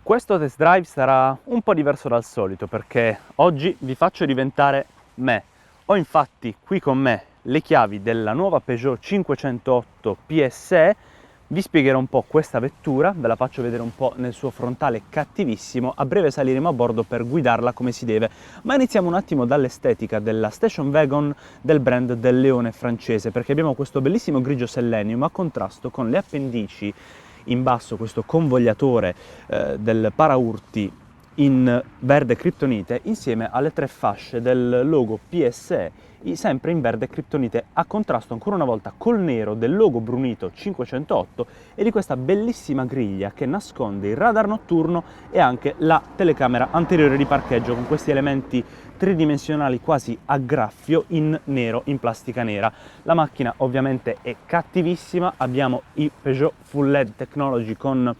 Questo test drive sarà un po' diverso dal solito perché oggi vi faccio diventare me. Ho infatti qui con me le chiavi della nuova Peugeot 508 PSE, vi spiegherò un po' questa vettura, ve la faccio vedere un po' nel suo frontale cattivissimo, a breve saliremo a bordo per guidarla come si deve, ma iniziamo un attimo dall'estetica della station wagon del brand del leone francese, perché abbiamo questo bellissimo grigio Selenium a contrasto con le appendici in basso, questo convogliatore del paraurti in verde criptonite insieme alle tre fasce del logo PSE sempre in verde criptonite a contrasto ancora una volta col nero del logo brunito 508 e di questa bellissima griglia che nasconde il radar notturno e anche la telecamera anteriore di parcheggio con questi elementi tridimensionali quasi a graffio in nero, in plastica nera. La macchina ovviamente è cattivissima, abbiamo i Peugeot Full LED Technology con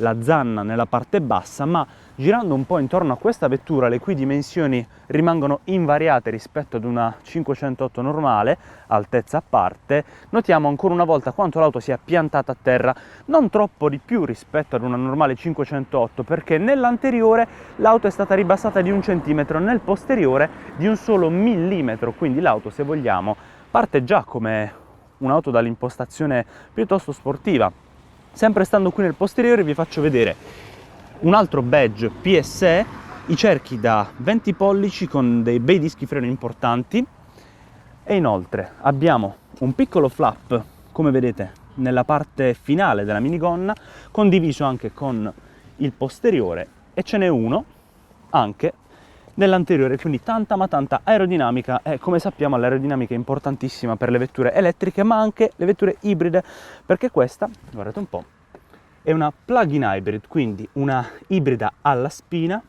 la zanna nella parte bassa, ma girando un po' intorno a questa vettura, le cui dimensioni rimangono invariate rispetto ad una 508 normale, altezza a parte, notiamo ancora una volta quanto l'auto sia piantata a terra, non troppo di più rispetto ad una normale 508, perché nell'anteriore l'auto è stata ribassata di 1 centimetro, nel posteriore di un solo millimetro, quindi l'auto, se vogliamo, parte già come un'auto dall'impostazione piuttosto sportiva. Sempre stando qui nel posteriore vi faccio vedere un altro badge PSE, i cerchi da 20 pollici con dei bei dischi freno importanti e inoltre abbiamo un piccolo flap, come vedete, nella parte finale della minigonna, condiviso anche con il posteriore, e ce n'è uno anche nell'anteriore, quindi tanta ma tanta aerodinamica, e come sappiamo l'aerodinamica è importantissima per le vetture elettriche ma anche le vetture ibride, perché questa, guardate un po', è una plug-in hybrid, quindi una ibrida alla spina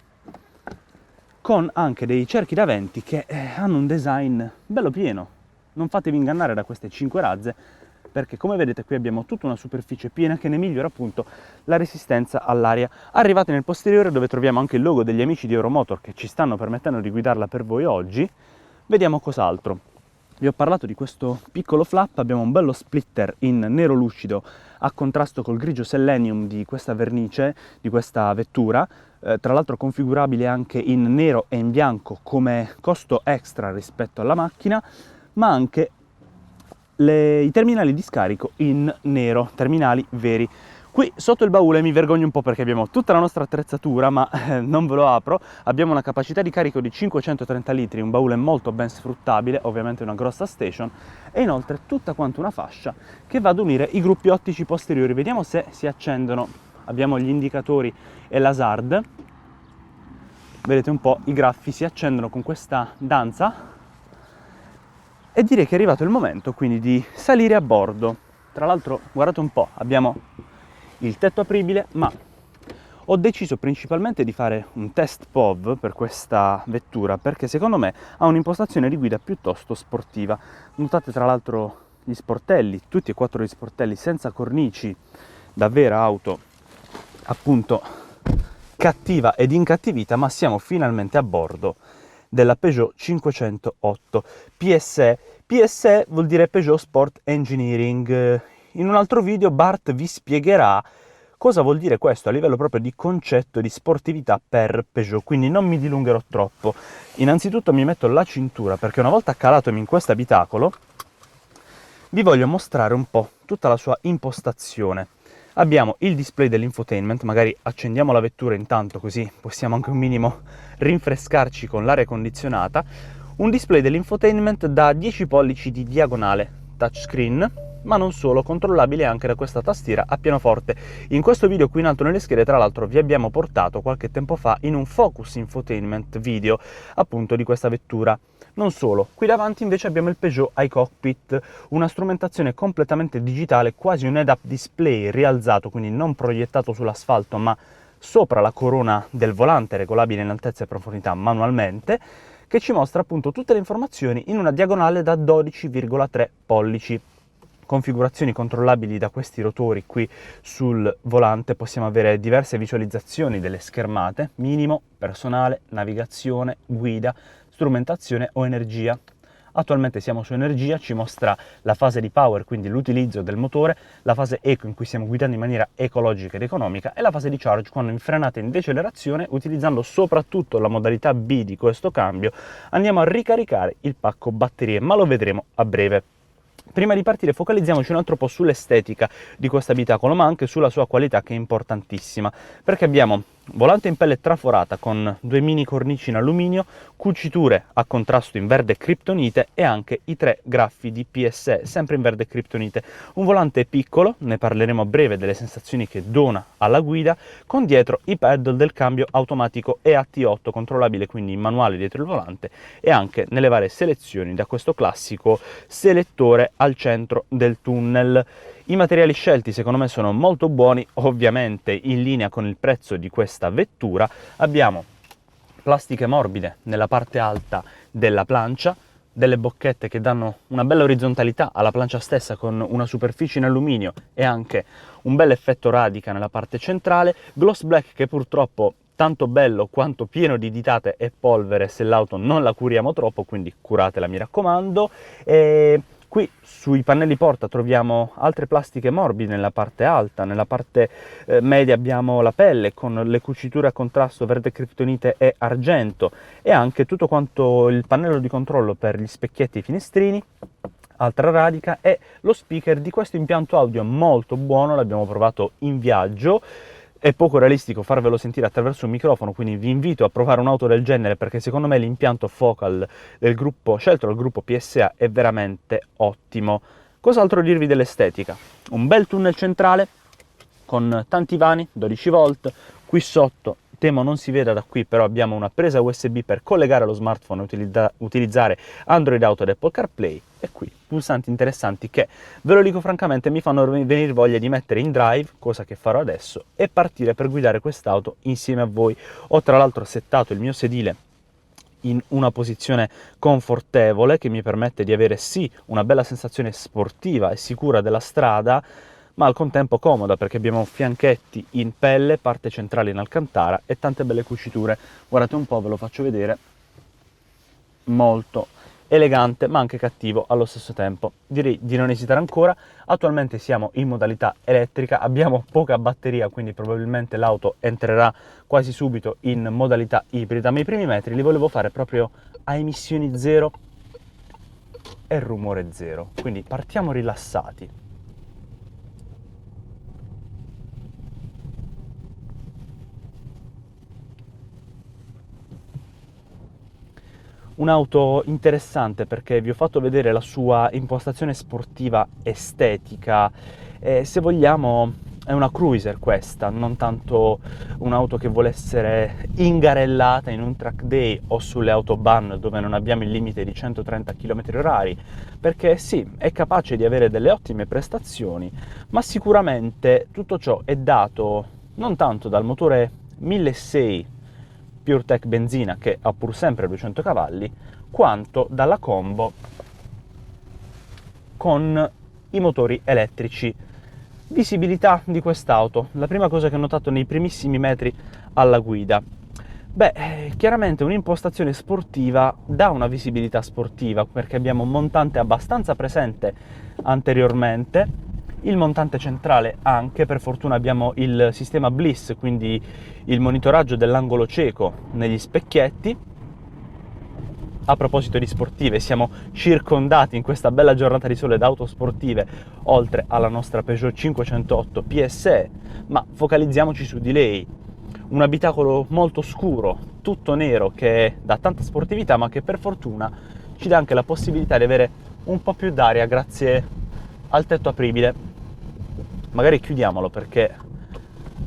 con anche dei cerchi da venti che hanno un design bello pieno. Non fatevi ingannare da queste 5 razze, perché come vedete qui abbiamo tutta una superficie piena che ne migliora appunto la resistenza all'aria. Arrivate nel posteriore, dove troviamo anche il logo degli amici di Euromotor che ci stanno permettendo di guidarla per voi oggi, vediamo cos'altro. Vi ho parlato di questo piccolo flap, abbiamo un bello splitter in nero lucido a contrasto col grigio Selenium di questa vernice, di questa vettura, tra l'altro configurabile anche in nero e in bianco come costo extra rispetto alla macchina, ma anche i terminali di scarico in nero, terminali veri. Qui sotto il baule mi vergogno un po' perché abbiamo tutta la nostra attrezzatura, ma non ve lo apro. Abbiamo una capacità di carico di 530 litri, un baule molto ben sfruttabile, ovviamente una grossa station, e inoltre tutta quanta una fascia che va ad unire i gruppi ottici posteriori. Vediamo se si accendono. Abbiamo gli indicatori e l'hazard. Vedete un po', i graffi si accendono con questa danza. E direi che è arrivato il momento quindi di salire a bordo. Tra l'altro, guardate un po', abbiamo il tetto apribile, ma ho deciso principalmente di fare un test POV per questa vettura perché secondo me ha un'impostazione di guida piuttosto sportiva. Notate tra l'altro gli sportelli, tutti e 4 gli sportelli senza cornici, da vera auto appunto cattiva ed incattivita, ma siamo finalmente a bordo della Peugeot 508 PSE. PSE vuol dire Peugeot Sport Engineering. In un altro video Bart vi spiegherà cosa vuol dire questo a livello proprio di concetto di sportività per Peugeot, quindi non mi dilungherò troppo. Innanzitutto mi metto la cintura perché una volta calatomi in questo abitacolo vi voglio mostrare un po' tutta la sua impostazione. Abbiamo il display dell'infotainment, magari accendiamo la vettura intanto così possiamo anche un minimo rinfrescarci con l'aria condizionata. Un display dell'infotainment da 10 pollici di diagonale, touchscreen, ma non solo, controllabile anche da questa tastiera a pianoforte. In questo video qui in alto nelle schede, tra l'altro, vi abbiamo portato qualche tempo fa in un focus infotainment video appunto di questa vettura. Non solo, qui davanti invece abbiamo il Peugeot iCockpit, una strumentazione completamente digitale, quasi un head-up display rialzato, quindi non proiettato sull'asfalto ma sopra la corona del volante, regolabile in altezza e profondità manualmente, che ci mostra appunto tutte le informazioni in una diagonale da 12,3 pollici. Configurazioni controllabili da questi rotori qui sul volante, possiamo avere diverse visualizzazioni delle schermate, minimo, personale, navigazione, guida, strumentazione o energia. Attualmente siamo su energia, ci mostra la fase di power, quindi l'utilizzo del motore, la fase eco in cui stiamo guidando in maniera ecologica ed economica e la fase di charge quando in frenata e in decelerazione, utilizzando soprattutto la modalità B di questo cambio, andiamo a ricaricare il pacco batterie, ma lo vedremo a breve. Prima di partire focalizziamoci un altro po' sull'estetica di questo abitacolo, ma anche sulla sua qualità che è importantissima, perché abbiamo volante in pelle traforata con 2 mini cornici in alluminio, cuciture a contrasto in verde criptonite e anche i 3 graffi di PSE, sempre in verde criptonite. Un volante piccolo, ne parleremo a breve delle sensazioni che dona alla guida, con dietro i pedal del cambio automatico EAT8, controllabile quindi in manuale dietro il volante e anche nelle varie selezioni da questo classico selettore al centro del tunnel. I materiali scelti secondo me sono molto buoni, ovviamente in linea con il prezzo di questa vettura. Abbiamo plastiche morbide nella parte alta della plancia, delle bocchette che danno una bella orizzontalità alla plancia stessa con una superficie in alluminio e anche un bel effetto radica nella parte centrale, gloss black che purtroppo tanto bello quanto pieno di ditate e polvere se l'auto non la curiamo troppo, quindi curatela mi raccomando. E qui sui pannelli porta troviamo altre plastiche morbide nella parte alta, nella parte media abbiamo la pelle con le cuciture a contrasto verde criptonite e argento e anche tutto quanto il pannello di controllo per gli specchietti e i finestrini, altra radica e lo speaker di questo impianto audio molto buono, l'abbiamo provato in viaggio. È poco realistico farvelo sentire attraverso un microfono, quindi vi invito a provare un'auto del genere perché secondo me l'impianto focal del gruppo scelto dal gruppo PSA è veramente ottimo. Cos'altro dirvi dell'estetica? Un bel tunnel centrale con tanti vani, 12 volt, qui sotto temo non si veda da qui, però abbiamo una presa USB per collegare lo smartphone e utilizzare Android Auto ed Apple CarPlay e qui pulsanti interessanti che, ve lo dico francamente, mi fanno venire voglia di mettere in drive, cosa che farò adesso, e partire per guidare quest'auto insieme a voi. Ho tra l'altro settato il mio sedile in una posizione confortevole che mi permette di avere sì una bella sensazione sportiva e sicura della strada, ma al contempo comoda perché abbiamo fianchetti in pelle, parte centrale in alcantara e tante belle cuciture. Guardate un po', ve lo faccio vedere, molto elegante ma anche cattivo allo stesso tempo. Direi di non esitare ancora, attualmente siamo in modalità elettrica, abbiamo poca batteria quindi probabilmente l'auto entrerà quasi subito in modalità ibrida, ma i primi metri li volevo fare proprio a emissioni zero e rumore zero, quindi partiamo rilassati. Un'auto interessante perché vi ho fatto vedere la sua impostazione sportiva estetica, se vogliamo è una cruiser questa, non tanto un'auto che vuole essere ingarellata in un track day o sulle autobahn dove non abbiamo il limite di 130 km/h, perché sì, è capace di avere delle ottime prestazioni, ma sicuramente tutto ciò è dato non tanto dal motore 1600 PureTech benzina che ha pur sempre 200 cavalli, quanto dalla combo con i motori elettrici. Visibilità di quest'auto, la prima cosa che ho notato nei primissimi metri alla guida. Chiaramente un'impostazione sportiva dà una visibilità sportiva perché abbiamo un montante abbastanza presente anteriormente, il montante centrale anche, per fortuna abbiamo il sistema Bliss, quindi il monitoraggio dell'angolo cieco negli specchietti. A proposito di sportive, siamo circondati in questa bella giornata di sole da auto sportive, oltre alla nostra Peugeot 508 PSE, ma focalizziamoci su di lei. Un abitacolo molto scuro, tutto nero, che dà tanta sportività, ma che per fortuna ci dà anche la possibilità di avere un po' più d'aria grazie al tetto apribile. Magari chiudiamolo perché,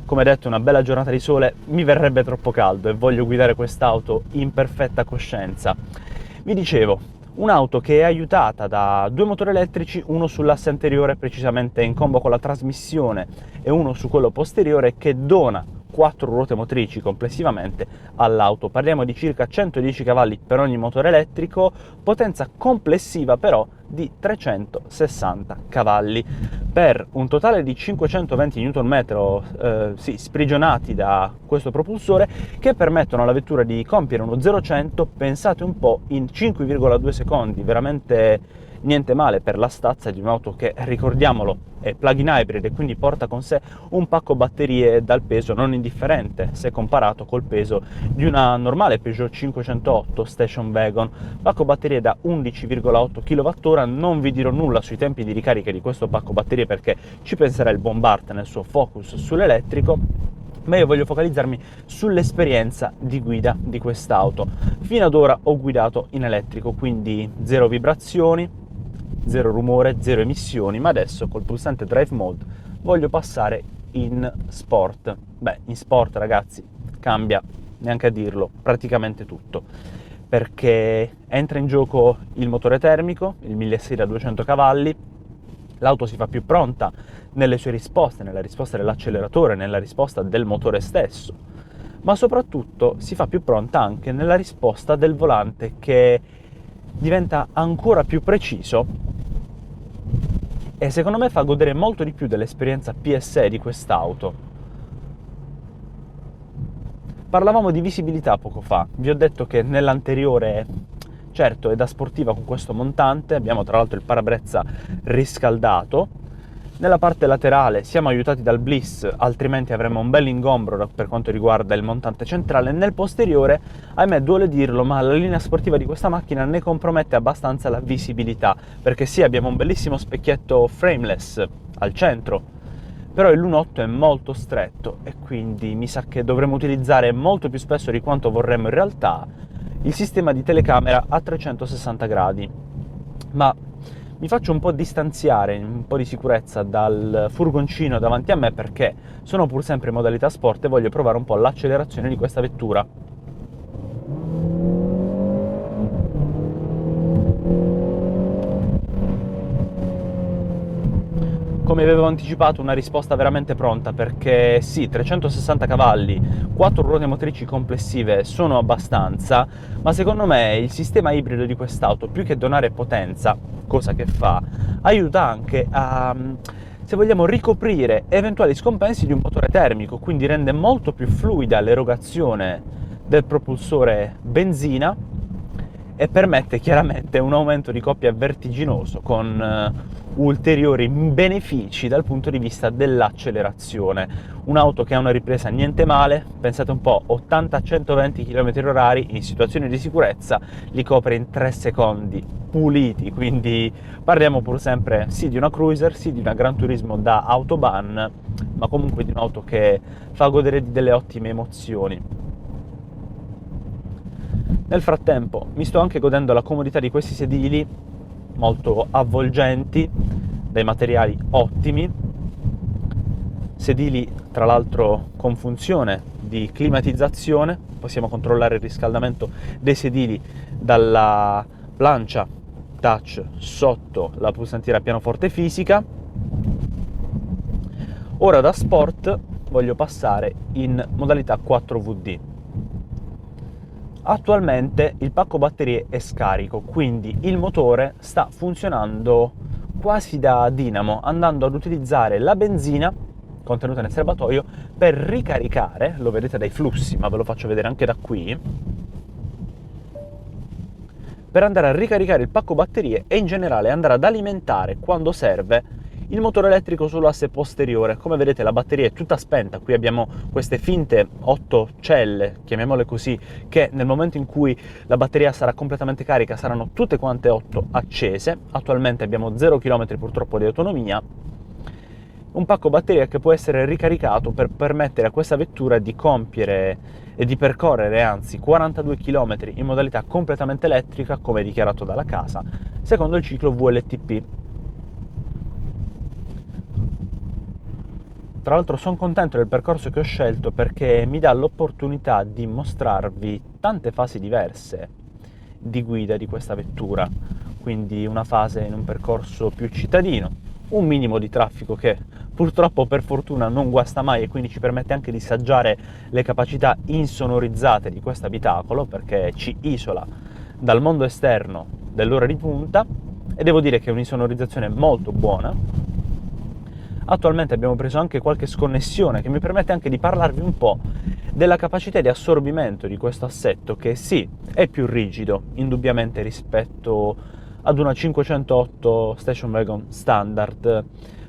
come detto, una bella giornata di sole mi verrebbe troppo caldo e voglio guidare quest'auto in perfetta coscienza. Vi dicevo, un'auto che è aiutata da 2 motori elettrici, uno sull'asse anteriore precisamente in combo con la trasmissione e uno su quello posteriore, che dona 4 ruote motrici complessivamente all'auto. Parliamo di circa 110 cavalli per ogni motore elettrico, potenza complessiva però di 360 cavalli per un totale di 520 Nm sprigionati da questo propulsore, che permettono alla vettura di compiere uno 0-100, pensate un po', in 5,2 secondi, veramente niente male per la stazza di un'auto che, ricordiamolo, è plug-in hybrid e quindi porta con sé un pacco batterie dal peso non indifferente se comparato col peso di una normale Peugeot 508 Station Wagon. Pacco batterie da 11,8 kWh. Non vi dirò nulla sui tempi di ricarica di questo pacco batterie perché ci penserà il buon Bart nel suo focus sull'elettrico, ma io voglio focalizzarmi sull'esperienza di guida di quest'auto. Fino ad ora ho guidato in elettrico, quindi zero vibrazioni, zero rumore, zero emissioni, ma adesso col pulsante Drive Mode voglio passare in Sport. Beh, in Sport, ragazzi, cambia, neanche a dirlo, praticamente tutto, perché entra in gioco il motore termico, il 1600 da 200 cavalli, l'auto si fa più pronta nelle sue risposte, nella risposta dell'acceleratore, nella risposta del motore stesso, ma soprattutto si fa più pronta anche nella risposta del volante, che diventa ancora più preciso e secondo me fa godere molto di più dell'esperienza PSE di quest'auto. Parlavamo di visibilità poco fa, vi ho detto che nell'anteriore, certo, è da sportiva con questo montante, abbiamo tra l'altro il parabrezza riscaldato. Nella parte laterale siamo aiutati dal bliss, altrimenti avremmo un bel ingombro per quanto riguarda il montante centrale. Nel posteriore, ahimè, duole dirlo, ma la linea sportiva di questa macchina ne compromette abbastanza la visibilità, perché sì, abbiamo un bellissimo specchietto frameless al centro, però il lunotto è molto stretto e quindi mi sa che dovremo utilizzare molto più spesso di quanto vorremmo in realtà il sistema di telecamera a 360 gradi. Ma mi faccio un po' distanziare, un po' di sicurezza dal furgoncino davanti a me, perché sono pur sempre in modalità sport e voglio provare un po' l'accelerazione di questa vettura. Come avevo anticipato, una risposta veramente pronta, perché sì, 360 cavalli, 4 ruote motrici complessive sono abbastanza, ma secondo me il sistema ibrido di quest'auto, più che donare potenza, cosa che fa, aiuta anche a, se vogliamo, ricoprire eventuali scompensi di un motore termico, quindi rende molto più fluida l'erogazione del propulsore benzina e permette chiaramente un aumento di coppia vertiginoso con ulteriori benefici dal punto di vista dell'accelerazione. Un'auto che ha una ripresa niente male, pensate un po', 80-120 km/h in situazioni di sicurezza li copre in 3 secondi puliti, quindi parliamo pur sempre sì di una cruiser, sì di una Gran Turismo da autobahn, ma comunque di un'auto che fa godere di delle ottime emozioni. Nel frattempo mi sto anche godendo la comodità di questi sedili molto avvolgenti, dai materiali ottimi, sedili tra l'altro con funzione di climatizzazione, possiamo controllare il riscaldamento dei sedili dalla plancia touch sotto la pulsantiera pianoforte fisica. Ora da sport voglio passare in modalità 4WD. Attualmente il pacco batterie è scarico, quindi il motore sta funzionando quasi da dinamo, andando ad utilizzare la benzina contenuta nel serbatoio per ricaricare, lo vedete dai flussi, ma ve lo faccio vedere anche da qui, per andare a ricaricare il pacco batterie e in generale andare ad alimentare, quando serve, il motore elettrico sull'asse posteriore. Come vedete la batteria è tutta spenta, qui abbiamo queste finte 8 celle, chiamiamole così, che nel momento in cui la batteria sarà completamente carica saranno tutte quante 8 accese. Attualmente abbiamo 0 km purtroppo di autonomia. Un pacco batteria che può essere ricaricato per permettere a questa vettura di compiere e di percorrere anzi 42 km in modalità completamente elettrica, come dichiarato dalla casa, secondo il ciclo VLTP. Tra l'altro sono contento del percorso che ho scelto perché mi dà l'opportunità di mostrarvi tante fasi diverse di guida di questa vettura, quindi una fase in un percorso più cittadino, un minimo di traffico che purtroppo per fortuna non guasta mai e quindi ci permette anche di saggiare le capacità insonorizzate di questo abitacolo, perché ci isola dal mondo esterno dell'ora di punta, e devo dire che è un'insonorizzazione molto buona. Attualmente abbiamo preso anche qualche sconnessione che mi permette anche di parlarvi un po' della capacità di assorbimento di questo assetto, che sì, è più rigido indubbiamente rispetto ad una 508 station wagon standard,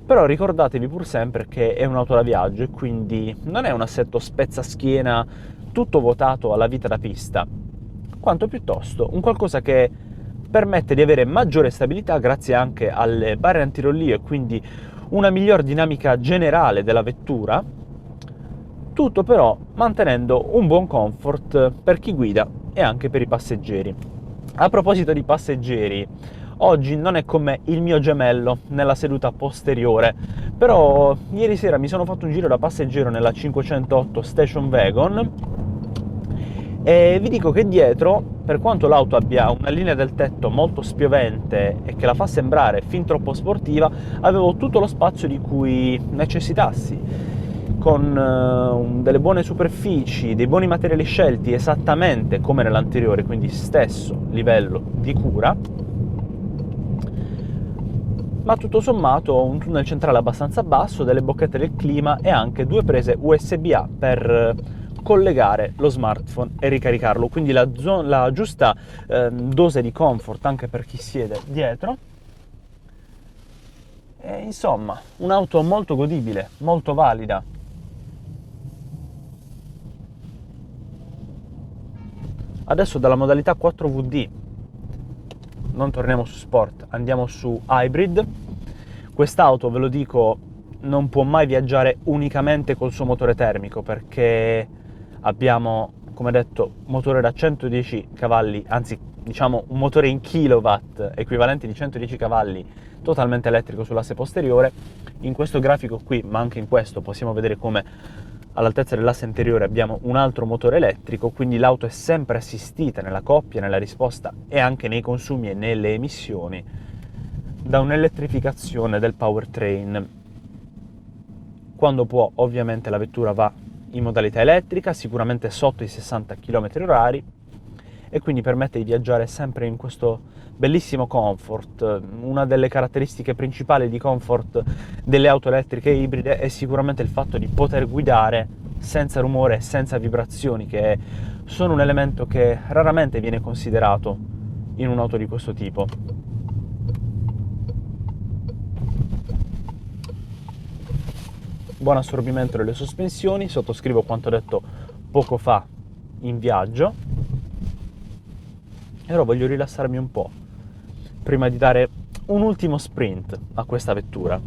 però ricordatevi pur sempre che è un'auto da viaggio e quindi non è un assetto spezzaschiena tutto votato alla vita da pista, quanto piuttosto un qualcosa che permette di avere maggiore stabilità grazie anche alle barre antirollio e quindi una miglior dinamica generale della vettura, tutto però mantenendo un buon comfort per chi guida e anche per i passeggeri. A proposito di passeggeri, oggi non è con me il mio gemello nella seduta posteriore, però ieri sera mi sono fatto un giro da passeggero nella 508 Station Wagon e vi dico che dietro, per quanto l'auto abbia una linea del tetto molto spiovente e che la fa sembrare fin troppo sportiva, avevo tutto lo spazio di cui necessitassi, con delle buone superfici, dei buoni materiali scelti esattamente come nell'anteriore, quindi stesso livello di cura, ma tutto sommato un tunnel centrale abbastanza basso, delle bocchette del clima e anche due prese USB-A per collegare lo smartphone e ricaricarlo, quindi la giusta dose di comfort anche per chi siede dietro. E, insomma, un'auto molto godibile, molto valida. Adesso dalla modalità 4WD non torniamo su Sport, andiamo su Hybrid. Quest'auto, ve lo dico, non può mai viaggiare unicamente col suo motore termico, perché abbiamo, come detto, motore da 110 cavalli, anzi diciamo un motore in kilowatt equivalente di 110 cavalli totalmente elettrico sull'asse posteriore. In questo grafico qui, ma anche in questo, possiamo vedere come all'altezza dell'asse anteriore abbiamo un altro motore elettrico, quindi l'auto è sempre assistita nella coppia, nella risposta e anche nei consumi e nelle emissioni da un'elettrificazione del powertrain. Quando può, ovviamente la vettura va in modalità elettrica, sicuramente sotto i 60 km/h, e quindi permette di viaggiare sempre in questo bellissimo comfort. Una delle caratteristiche principali di comfort delle auto elettriche ibride è sicuramente il fatto di poter guidare senza rumore e senza vibrazioni, che sono un elemento che raramente viene considerato in un'auto di questo tipo. Buon assorbimento delle sospensioni, sottoscrivo quanto detto poco fa in viaggio, e ora voglio rilassarmi un po' prima di dare un ultimo sprint a questa vettura.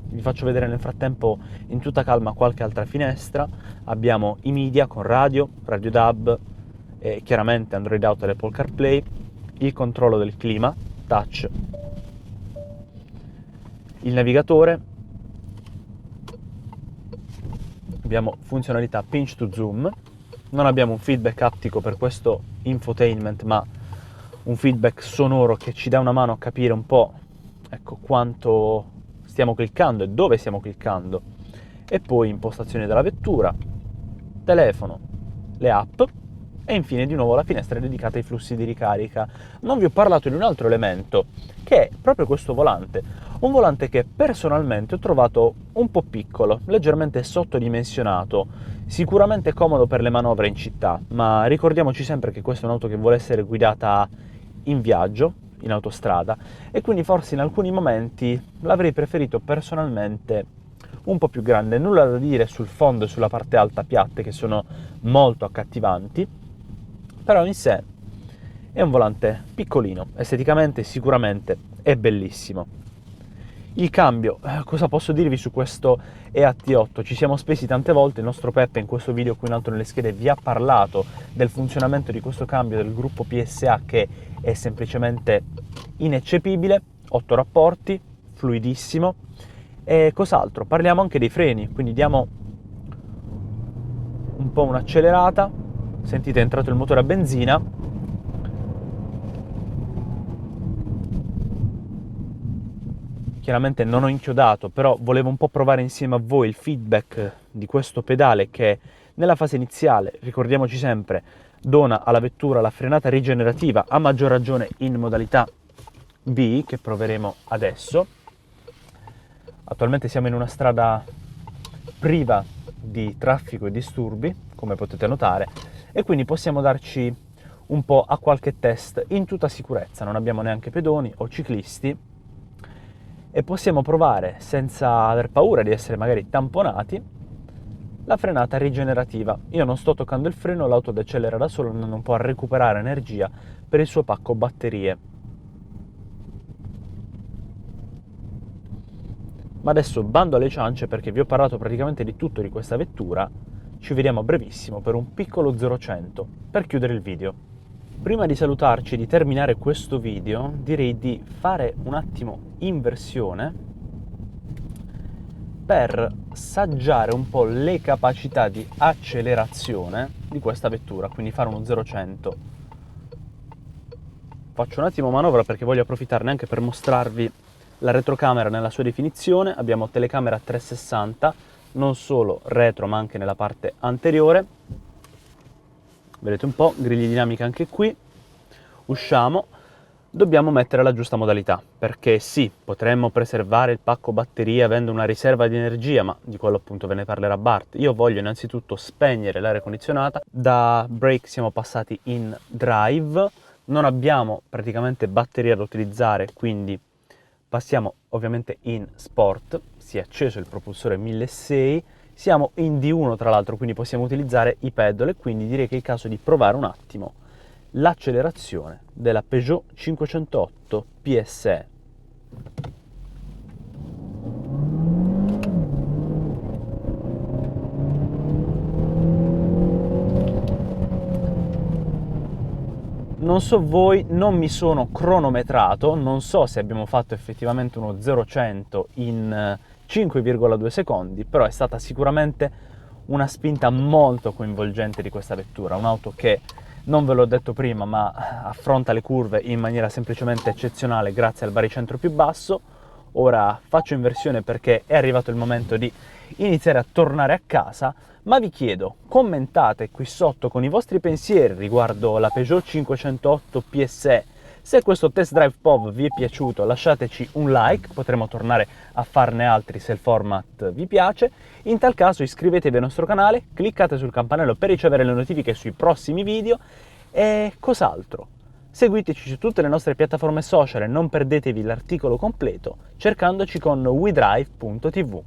Vi faccio vedere nel frattempo in tutta calma qualche altra finestra. Abbiamo i media con radio DAB e chiaramente Android Auto e Apple CarPlay, il controllo del clima touch, il navigatore, abbiamo funzionalità pinch to zoom, non abbiamo un feedback aptico per questo infotainment, ma un feedback sonoro che ci dà una mano a capire un po', ecco, quanto stiamo cliccando e dove stiamo cliccando. E poi impostazioni della vettura, telefono, le app e infine di nuovo la finestra dedicata ai flussi di ricarica. Non vi ho parlato di un altro elemento, che è proprio questo volante, un volante che personalmente ho trovato un po' piccolo, leggermente sottodimensionato, sicuramente comodo per le manovre in città, ma ricordiamoci sempre che questa è un'auto che vuole essere guidata in viaggio, in autostrada, e quindi forse in alcuni momenti l'avrei preferito personalmente un po' più grande. Nulla da dire sul fondo e sulla parte alta piatte, che sono molto accattivanti, però in sé è un volante piccolino, esteticamente sicuramente è bellissimo. Il cambio, cosa posso dirvi su questo EAT8? Ci siamo spesi tante volte, il nostro Peppe in questo video qui in alto nelle schede vi ha parlato del funzionamento di questo cambio del gruppo PSA, che è semplicemente ineccepibile, 8 rapporti, fluidissimo. E cos'altro? Parliamo anche dei freni, quindi diamo un po' un'accelerata, sentite è entrato il motore a benzina. Chiaramente non ho inchiodato, però volevo un po' provare insieme a voi il feedback di questo pedale che nella fase iniziale, ricordiamoci sempre, dona alla vettura la frenata rigenerativa, a maggior ragione in modalità V, che proveremo adesso. Attualmente siamo in una strada priva di traffico e disturbi, come potete notare, e quindi possiamo darci un po' a qualche test in tutta sicurezza. Non abbiamo neanche pedoni o ciclisti e possiamo provare, senza aver paura di essere magari tamponati, la frenata rigenerativa. Io non sto toccando il freno, l'auto decelera da solo, andando un po' a recuperare energia per il suo pacco batterie. Ma adesso bando alle ciance, perché vi ho parlato praticamente di tutto di questa vettura. Ci vediamo a brevissimo per un piccolo 0-100 per chiudere il video. Prima di salutarci e di terminare questo video, direi di fare un attimo inversione per saggiare un po' le capacità di accelerazione di questa vettura, quindi fare uno 0-100. Faccio un attimo manovra perché voglio approfittarne anche per mostrarvi la retrocamera nella sua definizione. Abbiamo telecamera 360, non solo retro ma anche nella parte anteriore. Vedete un po', griglie dinamiche anche qui. Usciamo. Dobbiamo mettere la giusta modalità, perché sì, potremmo preservare il pacco batterie avendo una riserva di energia, ma di quello appunto ve ne parlerà Bart. Io voglio innanzitutto spegnere l'aria condizionata. Da brake siamo passati in drive, non abbiamo praticamente batteria da utilizzare, quindi passiamo ovviamente in sport. Si è acceso il propulsore 1600, siamo in D1 tra l'altro, quindi possiamo utilizzare i pedal, e quindi direi che è il caso di provare un attimo l'accelerazione della Peugeot 508 PSE. Non so voi, non mi sono cronometrato, non so se abbiamo fatto effettivamente uno 0-100 in 5,2 secondi, però è stata sicuramente una spinta molto coinvolgente di questa vettura, un'auto che, non ve l'ho detto prima, ma affronta le curve in maniera semplicemente eccezionale grazie al baricentro più basso. Ora faccio inversione perché è arrivato il momento di iniziare a tornare a casa, ma vi chiedo, commentate qui sotto con i vostri pensieri riguardo la Peugeot 508 PSE. Se questo test drive POV vi è piaciuto, lasciateci un like, potremo tornare a farne altri se il format vi piace. In tal caso iscrivetevi al nostro canale, cliccate sul campanello per ricevere le notifiche sui prossimi video e cos'altro. Seguiteci su tutte le nostre piattaforme social e non perdetevi l'articolo completo cercandoci con wedrive.tv.